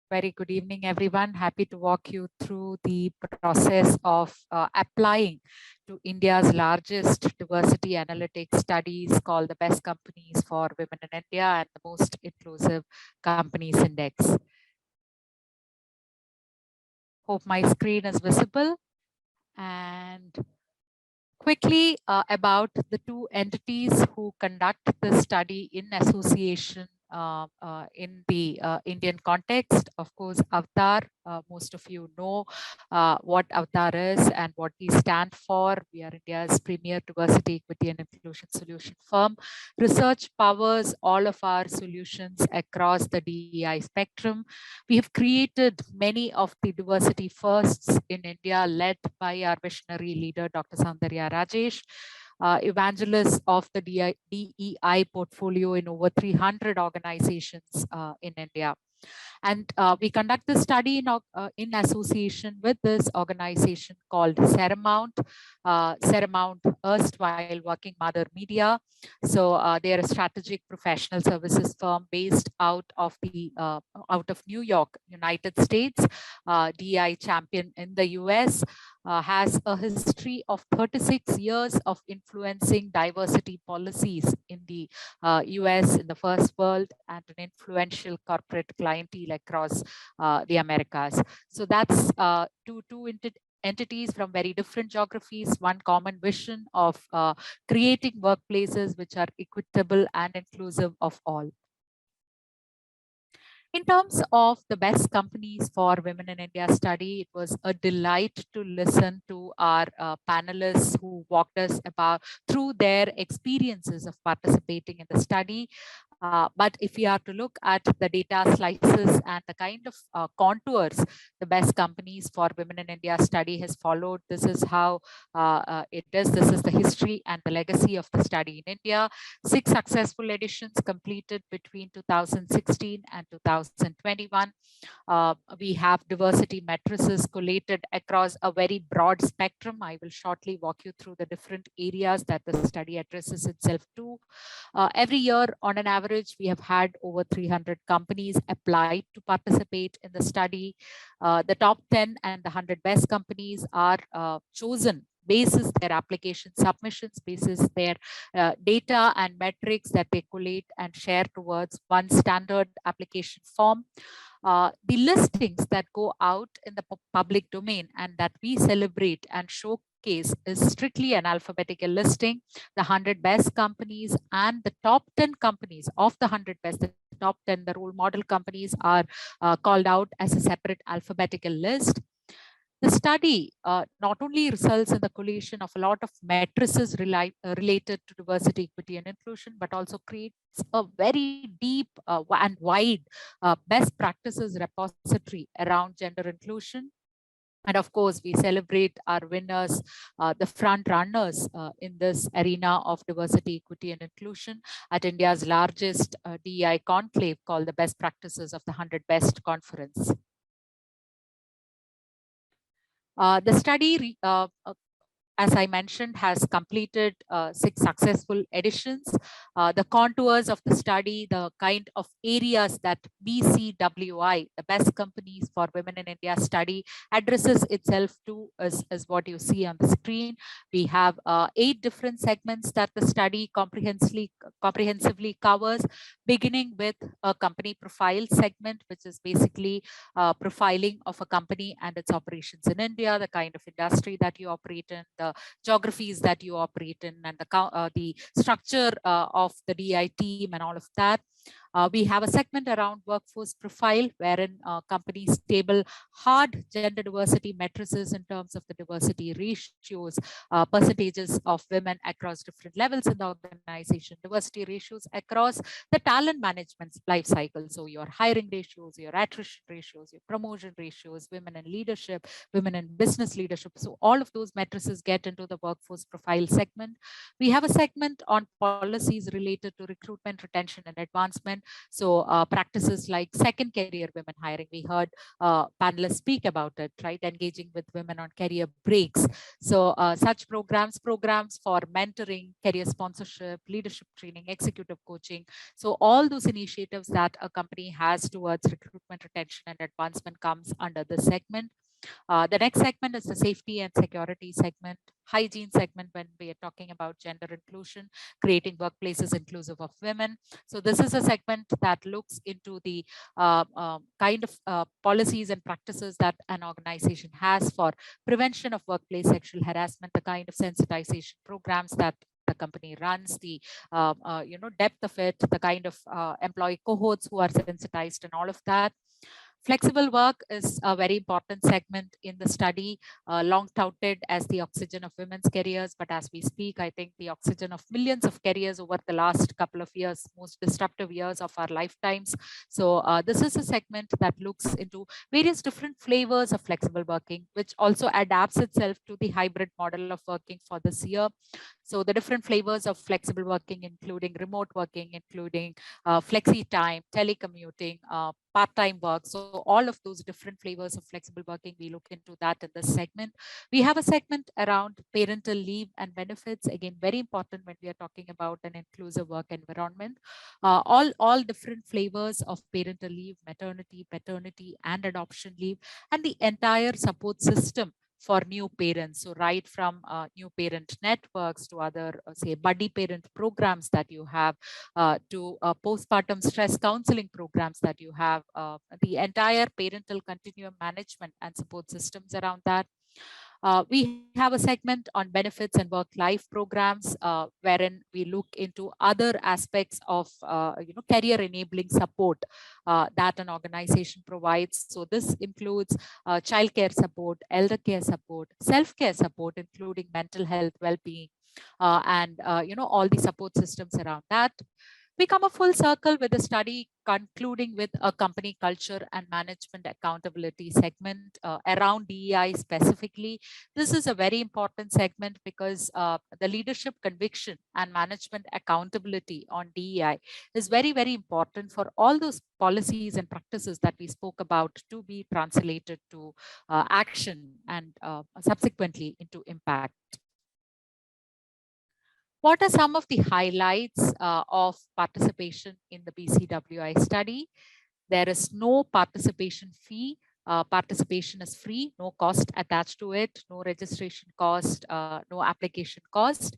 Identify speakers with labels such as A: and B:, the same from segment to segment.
A: Very good evening, everyone. Happy to walk you through the process of applying to India's largest diversity analytics studies called the Best Companies for Women in India and the Most Inclusive Companies Index. Hope my screen is visible. And quickly about the two entities who conduct the study in association in the Indian context. Of course, Avtar, most of you know what Avtar is and what we stand for. We are India's premier diversity, equity and inclusion solution firm. Research powers all of our solutions across the DEI spectrum. We have created many of the diversity firsts in India, led by our visionary leader, Dr. Soundarya Rajesh, evangelist of the DEI portfolio in over 300 organizations in India. And we conduct this study in association with this organization called Seramount. Seramount, erstwhile Working Mother Media. So they are a strategic professional services firm based out of New York, United States. DI champion in the US, has a history of 36 years of influencing diversity policies in the US, in the first world, and an influential corporate clientele across the Americas. So that's two entities from very different geographies, one common vision of creating workplaces which are equitable and inclusive of all. In terms of the best companies for women in India study, it was a delight to listen to our panelists who walked us through their experiences of participating in the study. But if we are to look at the data slices and the kind of contours the best companies for women in India study has followed, this is how it is. This is the history and the legacy of the study in India. 6 successful editions completed between 2016 and 2021. We have diversity matrices collated across a very broad spectrum. I will shortly walk you through the different areas that the study addresses itself to. Every year, on an average, we have had over 300 companies applied to participate in the study. The top 10 and the 100 best companies are chosen basis their application submissions, basis their data and metrics that they collate and share towards one standard application form. The listings that go out in the public domain and that we celebrate and showcase is strictly an alphabetical listing. The 100 best companies and the top 10 companies of the 100 best, the top 10, the role model companies are called out as a separate alphabetical list. The study not only results in the collation of a lot of matrices related to diversity, equity, and inclusion, but also creates a very deep and wide best practices repository around gender inclusion. And of course, we celebrate our winners, the front runners in this arena of diversity, equity, and inclusion at India's largest DEI conclave called the Best Practices of the 100 Best Conference. The study, as I mentioned, has completed 6 successful editions. The contours of the study, the kind of areas that BCWI, the Best Companies for Women in India study, addresses itself to is what you see on the screen. We have 8 different segments that the study comprehensively covers, beginning with a company profile segment, which is basically profiling of a company and its operations in India, the kind of industry that you operate in, the geographies that you operate in, and the structure of the DI team and all of that. We have a segment around workforce profile, wherein companies table hard gender diversity matrices in terms of the diversity ratios, percentages of women across different levels in the organization, diversity ratios across the talent management life cycle. So your hiring ratios, your attrition ratios, your promotion ratios, women in leadership, women in business leadership. So all of those matrices get into the workforce profile segment. We have a segment on policies related to recruitment, retention, and advancement advancement. So practices like second career women hiring, we heard panelists speak about it, right? Engaging with women on career breaks. So such programs for mentoring, career sponsorship, leadership training, executive coaching. So all those initiatives that a company has towards recruitment, retention, and advancement comes under this segment. The next segment is the safety and security segment, hygiene segment when we are talking about gender inclusion, creating workplaces inclusive of women. So this is a segment that looks into the kind of policies and practices that an organization has for prevention of workplace sexual harassment, the kind of sensitization programs that the company runs, the depth of it, the kind of employee cohorts who are sensitized, and all of that. Flexible work is a very important segment in the study, long touted as the oxygen of women's careers. But as we speak, I think the oxygen of millions of careers over the last couple of years, most disruptive years of our lifetimes. So this is a segment that looks into various different flavors of flexible working, which also adapts itself to the hybrid model of working for this year. So the different flavors of flexible working, including remote working, including flexi time, telecommuting, part-time work. So all of those different flavors of flexible working, we look into that in this segment. We have a segment around parental leave and benefits. Again, very important when we are talking about an inclusive work environment. All different flavors of parental leave, maternity, paternity, and adoption leave, and the entire support system for new parents. So right from new parent networks to other, say, buddy parent programs that you have, to postpartum stress counseling programs that you have, the entire parental continuum management and support systems around that. We have a segment on benefits and work-life programs, wherein we look into other aspects of career enabling support that an organization provides. So this includes childcare support, elder care support, self-care support, including mental health, well-being, and all the support systems around that. We come a full circle with the study concluding with a company culture and management accountability segment around DEI specifically. This is a very important segment because the leadership conviction and management accountability on DEI is very, very important for all those policies and practices that we spoke about to be translated to action and subsequently into impact. What are some of the highlights of participation in the BCWI study? There is no participation fee. Participation is free, no cost attached to it, no registration cost, no application cost.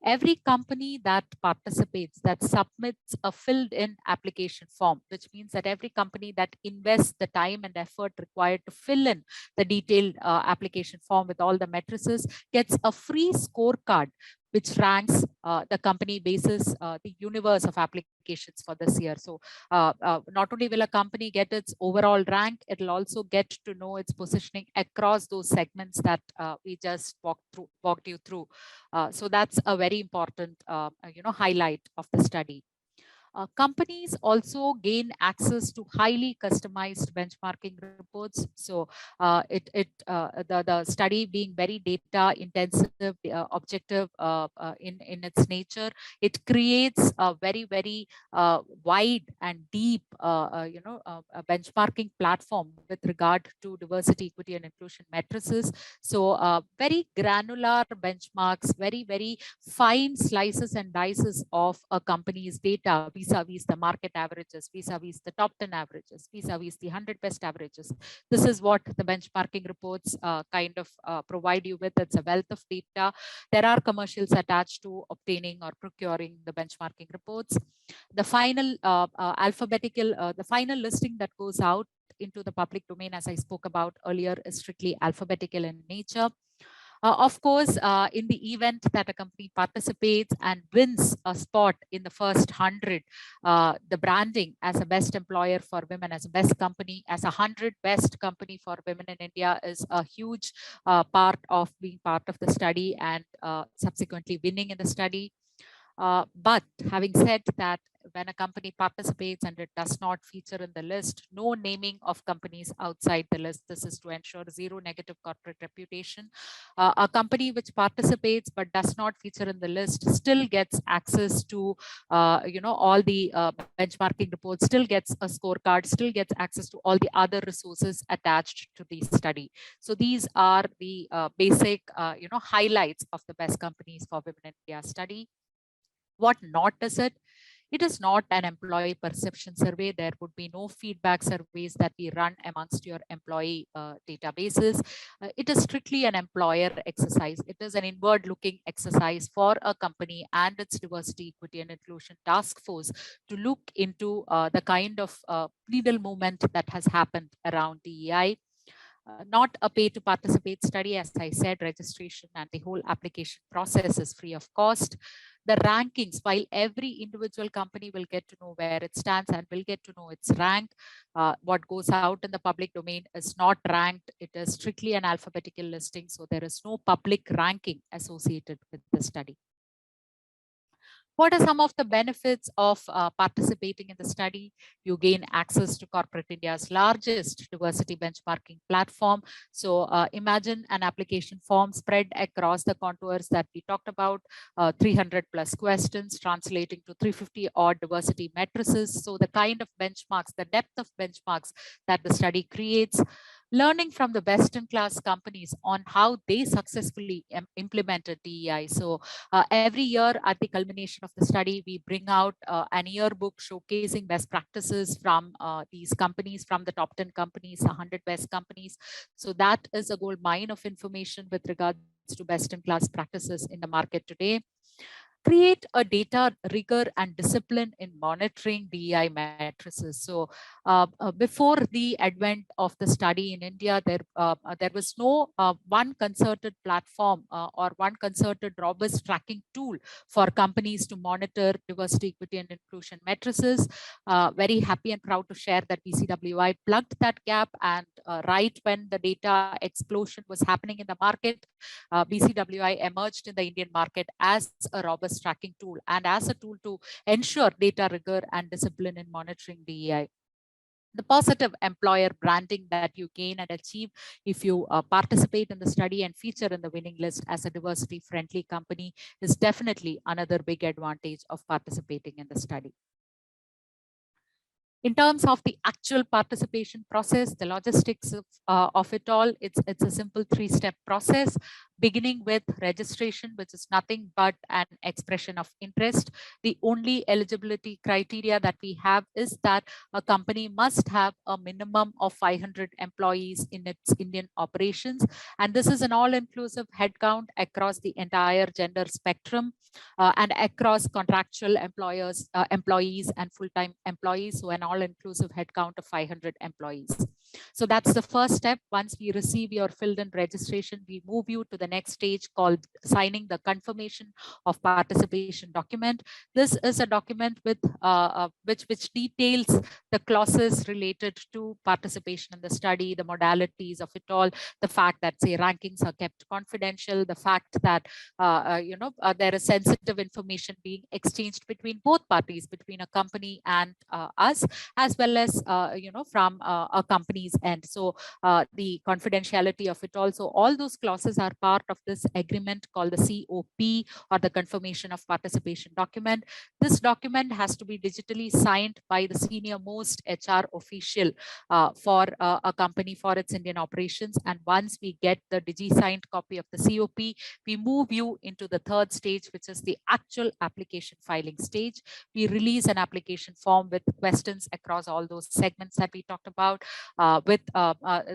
A: Every company that participates, that submits a filled in application form, which means that every company that invests the time and effort required to fill in the detailed application form with all the matrices, gets a free scorecard which ranks the company basis the universe of applications for this year. So not only will a company get its overall rank, it'll also get to know its positioning across those segments that we just walked you through. So that's a very important highlight of the study. Companies also gain access to highly customized benchmarking reports. So the study being very data intensive, objective in its nature, it creates a very, very wide and deep a benchmarking platform with regard to diversity, equity, and inclusion matrices. So very granular benchmarks, very, very fine slices and dices of a company's data vis-a-vis the market averages, vis-a-vis the top 10 averages, vis-a-vis the 100 best averages. This is what the benchmarking reports provide you with. It's a wealth of data. There are commercials attached to obtaining or procuring the benchmarking reports. The final the final listing that goes out into the public domain, as I spoke about earlier, is strictly alphabetical in nature. Of course, in the event that a company participates and wins a spot in the first 100, the branding as a best employer for women, as a best company, as a 100 best company for women in India is a huge part of being part of the study and subsequently winning in the study. But having said that, when a company participates and it does not feature in the list, no naming of companies outside the list. This is to ensure zero negative corporate reputation. A company which participates but does not feature in the list still gets access to, all the benchmarking reports, still gets a scorecard, still gets access to all the other resources attached to the study. So these are the basic, highlights of the best companies for women in India study. What not is it? It is not an employee perception survey. There would be no feedback surveys that we run amongst your employee databases. It is strictly an employer exercise. It is an inward looking exercise for a company and its diversity, equity, and inclusion task force to look into the kind of needle movement that has happened around DEI. Not a pay to participate study. As I said, registration and the whole application process is free of cost. The rankings, while every individual company will get to know where it stands and will get to know its rank, what goes out in the public domain is not ranked. It is strictly an alphabetical listing. So there is no public ranking associated with the study. What are some of the benefits of participating in the study? You gain access to corporate India's largest diversity benchmarking platform. So imagine an application form spread across the contours that we talked about, 300 plus questions translating to 350 odd diversity matrices. So the kind of benchmarks, the depth of benchmarks that the study creates, learning from the best in class companies on how they successfully implemented DEI. So every year at the culmination of the study, we bring out an yearbook showcasing best practices from these companies, from the top 10 companies, 100 best companies. So that is a gold mine of information with regards to best in class practices in the market today. Create a data rigor and discipline in monitoring DEI matrices. So before the advent of the study in India, there was no one concerted platform or one concerted robust tracking tool for companies to monitor diversity, equity, and inclusion matrices. Very happy and proud to share that BCWI plugged that gap, and right when the data explosion was happening in the market, BCWI emerged in the Indian market as a robust tracking tool and as a tool to ensure data rigor and discipline in monitoring DEI. The positive employer branding that you gain and achieve if you participate in the study and feature in the winning list as a diversity friendly company is definitely another big advantage of participating in the study. In terms of the actual participation process, the logistics of it all, it's a simple three-step process, beginning with registration, which is nothing but an expression of interest. The only eligibility criteria that we have is that a company must have a minimum of 500 employees in its Indian operations. And this is an all-inclusive headcount across the entire gender spectrum and across contractual employees and full-time employees. So an all-inclusive headcount of 500 employees. So that's the first step. Once we receive your filled in registration, we move you to the next stage called signing the confirmation of participation document. This is a document with which details the clauses related to participation in the study, the modalities of it all, the fact that say rankings are kept confidential, the fact that there is sensitive information being exchanged between both parties, between a company and us, as well as from a company's end. So the confidentiality of it also, all those clauses are part of this agreement called the COP, or the confirmation of participation document. This document has to be digitally signed by the senior most HR official for a company for its Indian operations. And once we get the digi-signed copy of the COP, we move you into the third stage, which is the actual application filing stage. We release an application form with questions across all those segments that we talked about.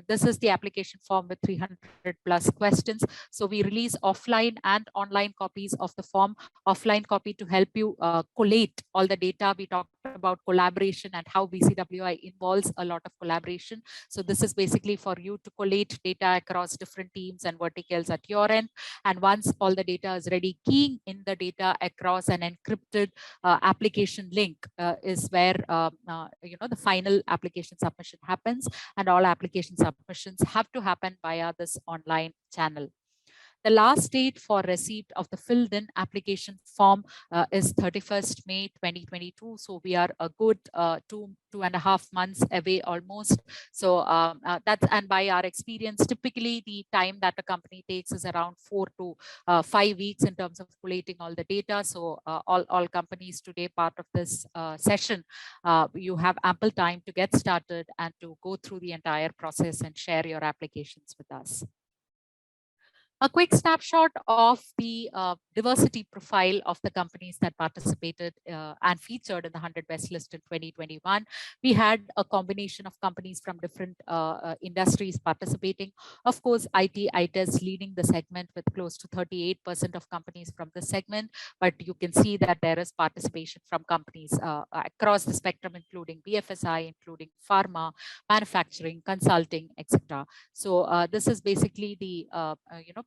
A: This is the application form with 300 plus questions. So we release offline and online copies of the form. Offline copy to help you collate all the data. We talked about collaboration and how BCWI involves a lot of collaboration. So this is basically for you to collate data across different teams and verticals at your end. And once all the data is ready, keying in the data across an encrypted application link is where the final application submission happens, and all application submissions have to happen via this online channel. The last date for receipt of the filled in application form is 31st May 2022. So we are a good 2.5 months away almost. So that's, and by our experience, typically the time that a company takes is around 4 to 5 weeks in terms of collating all the data. So all companies today part of this session, you have ample time to get started and to go through the entire process and share your applications with us. A quick snapshot of the diversity profile of the companies that participated and featured in the 100 Best List in 2021. We had a combination of companies from different industries participating. Of course, IT leading the segment with close to 38% of companies from the segment, but you can see that there is participation from companies across the spectrum, including BFSI, including pharma, manufacturing, consulting, etc. So this is basically the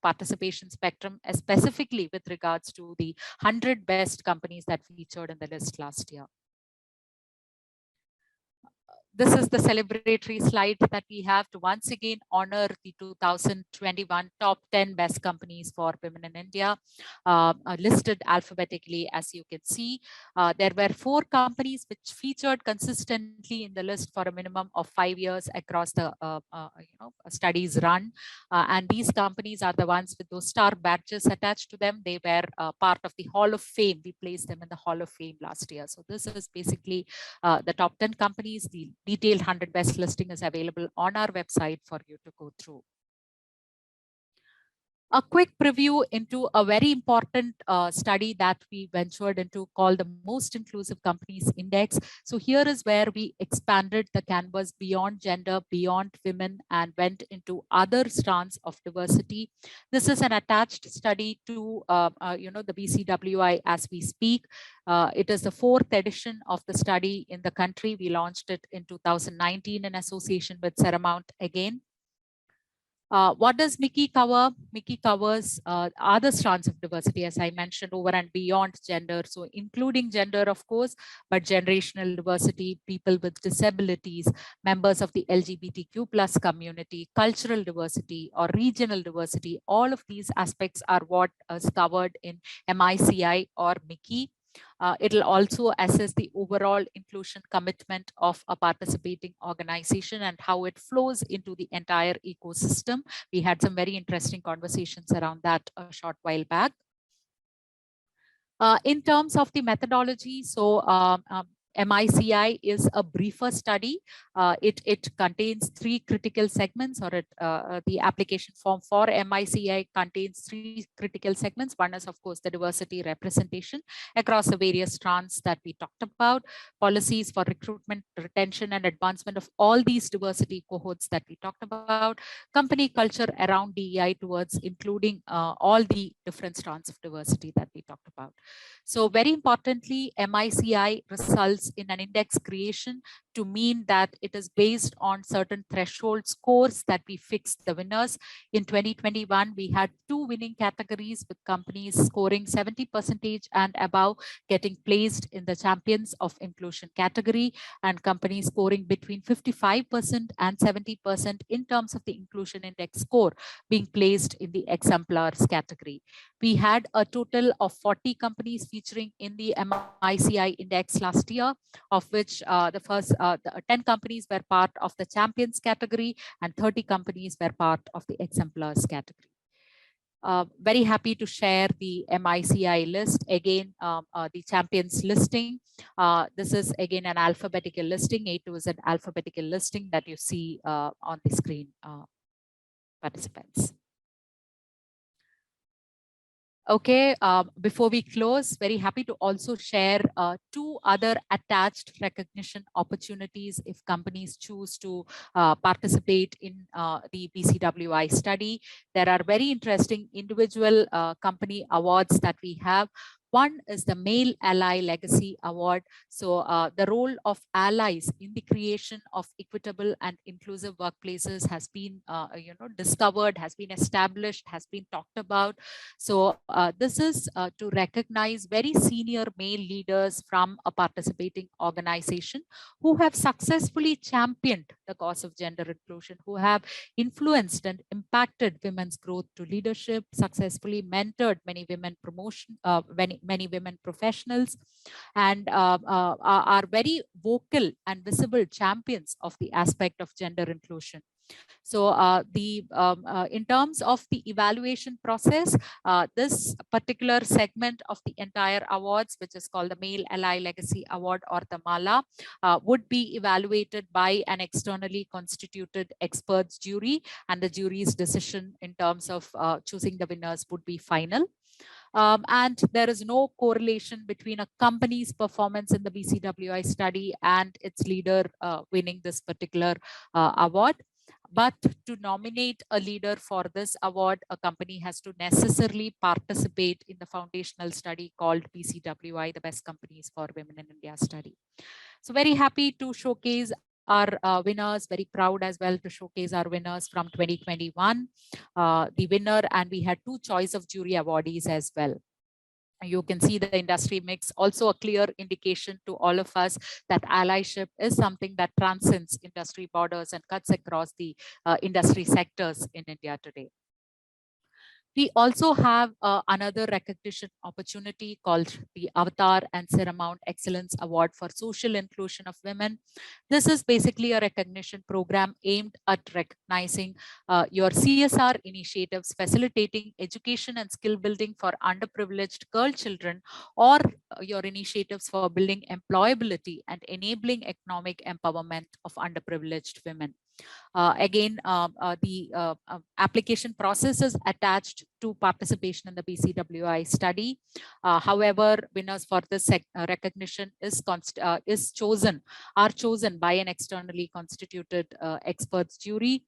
A: participation spectrum, specifically with regards to the 100 best companies that featured in the list last year. This is the celebratory slide that we have to once again honor the 2021 top 10 best companies for women in India, listed alphabetically, as you can see. There were 4 companies which featured consistently in the list for a minimum of 5 years across the studies run. And these companies are the ones with those star badges attached to them. They were part of the Hall of Fame. We placed them in the Hall of Fame last year. So this is basically the top 10 companies. The detailed 100 best listing is available on our website for you to go through. A quick preview into a very important study that we ventured into called the Most Inclusive Companies Index. So here is where we expanded the canvas beyond gender, beyond women, and went into other strands of diversity. This is an attached study to the BCWI as we speak. It is the 4th edition of the study in the country. We launched it in 2019 in association with Seramount again. What does MICI cover? MICI covers other strands of diversity, as I mentioned, over and beyond gender. So including gender, of course, but generational diversity, people with disabilities, members of the LGBTQ plus community, cultural diversity or regional diversity. All of these aspects are what is covered in MICI or MICI. It'll also assess the overall inclusion commitment of a participating organization and how it flows into the entire ecosystem. We had some very interesting conversations around that a short while back. In terms of the methodology, so MICI is a briefer study. It contains 3 critical segments, or the application form for MICI contains 3 critical segments. One is, of course, the diversity representation across the various strands that we talked about, policies for recruitment, retention, and advancement of all these diversity cohorts that we talked about, company culture around DEI towards including all the different strands of diversity that we talked about. So very importantly, MICI results in an index creation to mean that it is based on certain threshold scores that we fixed the winners. In 2021, we had 2 winning categories with companies scoring 70% and above getting placed in the Champions of Inclusion category, and companies scoring between 55% and 70% in terms of the Inclusion Index score being placed in the Exemplars category. We had a total of 40 companies featuring in the MICI index last year, of which the 10 companies were part of the Champions category and 30 companies were part of the Exemplars category. Very happy to share the MICI list. Again, the Champions listing. This is again an alphabetical listing. A2 is an alphabetical listing that you see on the screen, participants. Okay, before we close, very happy to also share 2 other attached recognition opportunities if companies choose to participate in the BCWI study. There are very interesting individual company awards that we have. One is the Male Ally Legacy Award. So the role of allies in the creation of equitable and inclusive workplaces has been discovered, has been established, has been talked about. So this is to recognize very senior male leaders from a participating organization who have successfully championed the cause of gender inclusion, who have influenced and impacted women's growth to leadership, successfully mentored many women many women professionals, and are very vocal and visible champions of the aspect of gender inclusion. So in terms of the evaluation process, this particular segment of the entire awards, which is called the Male Ally Legacy Award or the MALA, would be evaluated by an externally constituted experts jury, and the jury's decision in terms of choosing the winners would be final. And there is no correlation between a company's performance in the BCWI study and its leader winning this particular award. But to nominate a leader for this award, a company has to necessarily participate in the foundational study called BCWI, the Best Companies for Women in India study. So very happy to showcase our winners, very proud as well to showcase our winners from 2021. The winner, and we had 2 choice of jury awardees as well. You can see the industry mix, also a clear indication to all of us that allyship is something that transcends industry borders and cuts across the industry sectors in India today. We also have another recognition opportunity called the Avtar and Seramount Excellence Award for Social Inclusion of Women. This is basically a recognition program aimed at recognizing your CSR initiatives, facilitating education and skill building for underprivileged girl children, or your initiatives for building employability and enabling economic empowerment of underprivileged women. Again, the application process is attached to participation in the BCWI study. However, winners for this recognition are chosen by an externally constituted experts jury.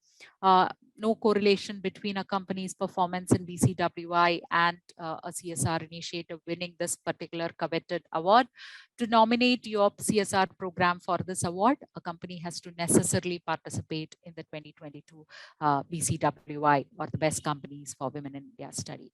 A: No correlation between a company's performance in BCWI and a CSR initiative winning this particular coveted award. To nominate your CSR program for this award, a company has to necessarily participate in the 2022 BCWI, or the Best Companies for Women in India study.